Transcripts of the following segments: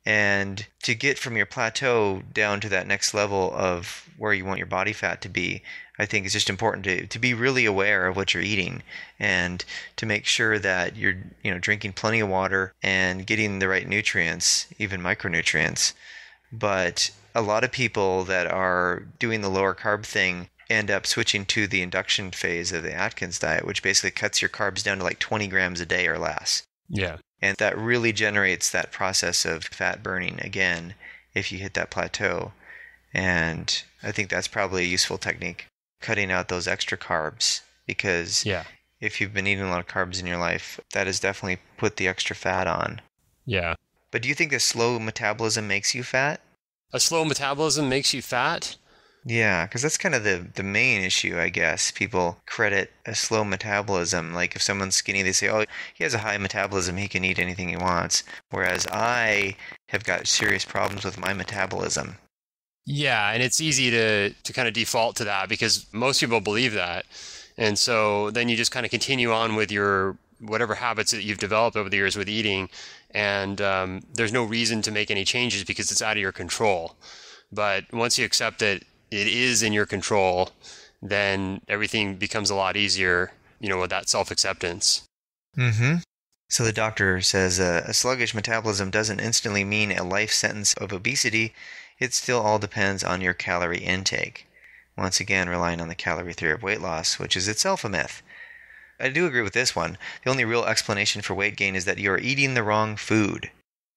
And to get from your plateau down to that next level of where you want your body fat to be, I think it's just important to be really aware of what you're eating and to make sure that you're, drinking plenty of water and getting the right nutrients, even micronutrients. But a lot of people that are doing the lower carb thing end up switching to the induction phase of the Atkins diet, which basically cuts your carbs down to like 20 grams a day or less. Yeah. And that really generates that process of fat burning again if you hit that plateau. And I think that's probably a useful technique, cutting out those extra carbs, because if you've been eating a lot of carbs in your life, that has definitely put the extra fat on. Yeah. But do you think a slow metabolism makes you fat? A slow metabolism makes you fat? Yeah, because that's kind of the main issue, I guess. People credit a slow metabolism. Like if someone's skinny, they say, oh, he has a high metabolism, he can eat anything he wants. Whereas I have got serious problems with my metabolism. Yeah, and it's easy to kind of default to that because most people believe that. And so then you just kind of continue on with your whatever habits that you've developed over the years with eating. And there's no reason to make any changes because it's out of your control. But once you accept that it is in your control, then everything becomes a lot easier, with that self-acceptance. Mm-hmm. So the doctor says a sluggish metabolism doesn't instantly mean a life sentence of obesity. It still all depends on your calorie intake. Once again, relying on the calorie theory of weight loss, which is itself a myth. I do agree with this one. The only real explanation for weight gain is that you are eating the wrong food.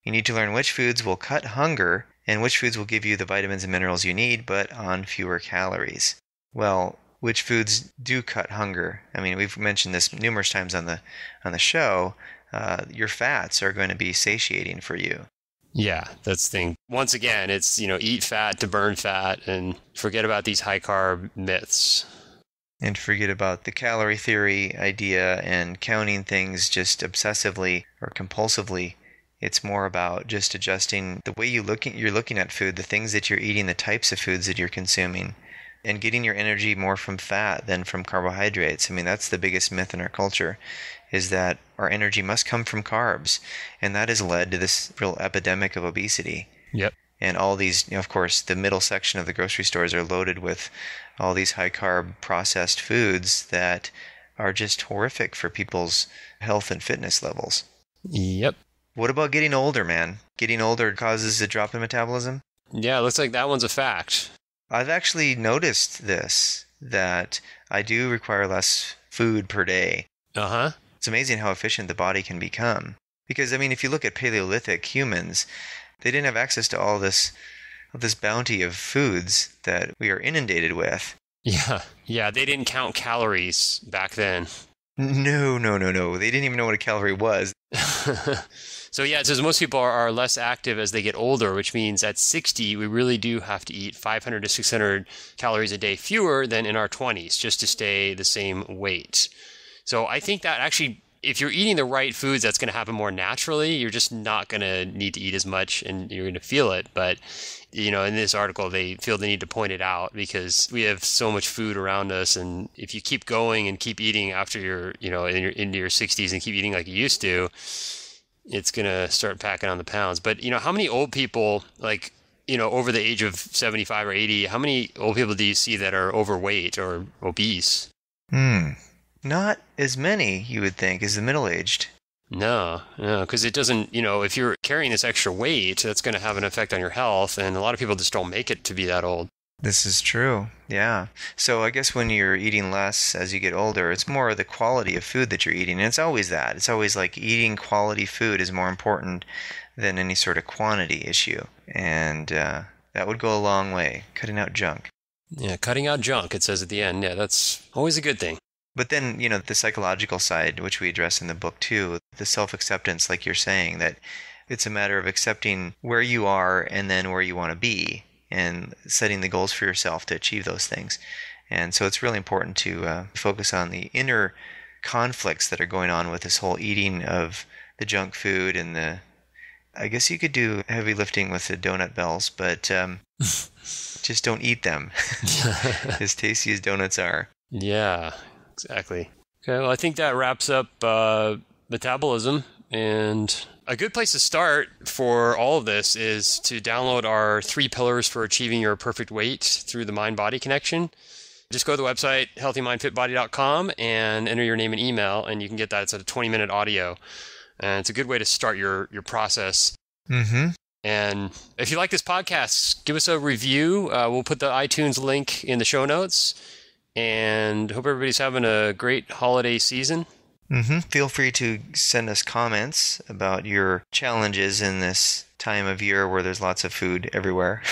You need to learn which foods will cut hunger and which foods will give you the vitamins and minerals you need, but on fewer calories. Well, which foods do cut hunger? I mean, we've mentioned this numerous times on the show. Your fats are going to be satiating for you. Yeah, that's the thing. Once again, it's, eat fat to burn fat and forget about these high carb myths. And forget about the calorie theory idea and counting things just obsessively or compulsively. It's more about just adjusting the way you're looking at food, the things that you're eating, the types of foods that you're consuming, and getting your energy more from fat than from carbohydrates. I mean, that's the biggest myth in our culture, is that our energy must come from carbs. And that has led to this real epidemic of obesity. Yep. And all these, of course, the middle section of the grocery stores are loaded with all these high-carb processed foods that are just horrific for people's health and fitness levels. Yep. What about getting older, man? Getting older causes a drop in metabolism? Yeah, it looks like that one's a fact. I've actually noticed this, that I do require less food per day. Uh-huh. It's amazing how efficient the body can become. Because, I mean, if you look at Paleolithic humans, they didn't have access to all this bounty of foods that we are inundated with. Yeah, they didn't count calories back then. No. They didn't even know what a calorie was. So yeah, it says most people are less active as they get older, which means at 60, we really do have to eat 500 to 600 calories a day fewer than in our 20s just to stay the same weight. So I think that actually, if you're eating the right foods, that's going to happen more naturally. You're just not going to need to eat as much and you're going to feel it. But, in this article, they feel the need to point it out because we have so much food around us. And if you keep going and keep eating after you're, into your 60s and keep eating like you used to, it's going to start packing on the pounds. But, how many old people, like, over the age of 75 or 80, how many old people do you see that are overweight or obese? Not as many, you would think, as the middle-aged. No, because it doesn't, if you're carrying this extra weight, that's going to have an effect on your health. And a lot of people just don't make it to be that old. This is true. Yeah. So I guess when you're eating less as you get older, it's more the quality of food that you're eating. And it's always that. It's always like eating quality food is more important than any sort of quantity issue. And that would go a long way, cutting out junk. Yeah, cutting out junk, it says at the end. Yeah, that's always a good thing. But then, the psychological side, which we address in the book too, the self-acceptance, like you're saying, that it's a matter of accepting where you are and then where you want to be and setting the goals for yourself to achieve those things. And so it's really important to focus on the inner conflicts that are going on with this whole eating of the junk food and I guess you could do heavy lifting with the donut bells, but just don't eat them, as tasty as donuts are. Yeah. Exactly. Okay, well, I think that wraps up metabolism. And a good place to start for all of this is to download our 3 pillars for achieving your perfect weight through the mind-body connection. Just go to the website, healthymindfitbody.com, and enter your name and email, and you can get that. It's a 20-minute audio. And it's a good way to start your process. Mm-hmm. And if you like this podcast, give us a review. We'll put the iTunes link in the show notes. And hope everybody's having a great holiday season. Mm-hmm. Feel free to send us comments about your challenges in this time of year where there's lots of food everywhere.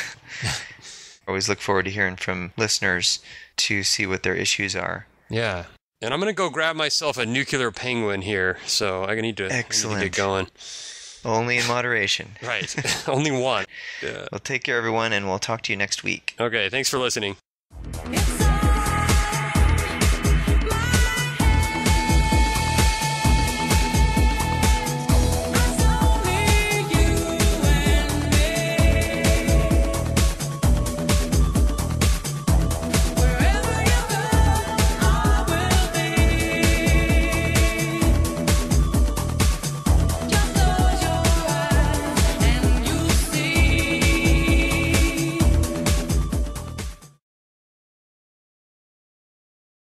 Always look forward to hearing from listeners to see what their issues are. Yeah. And I'm going to go grab myself a nuclear penguin here. So I need to get going. Only in moderation. Right. Only one. Yeah. Well, take care, everyone, and we'll talk to you next week. Okay. Thanks for listening.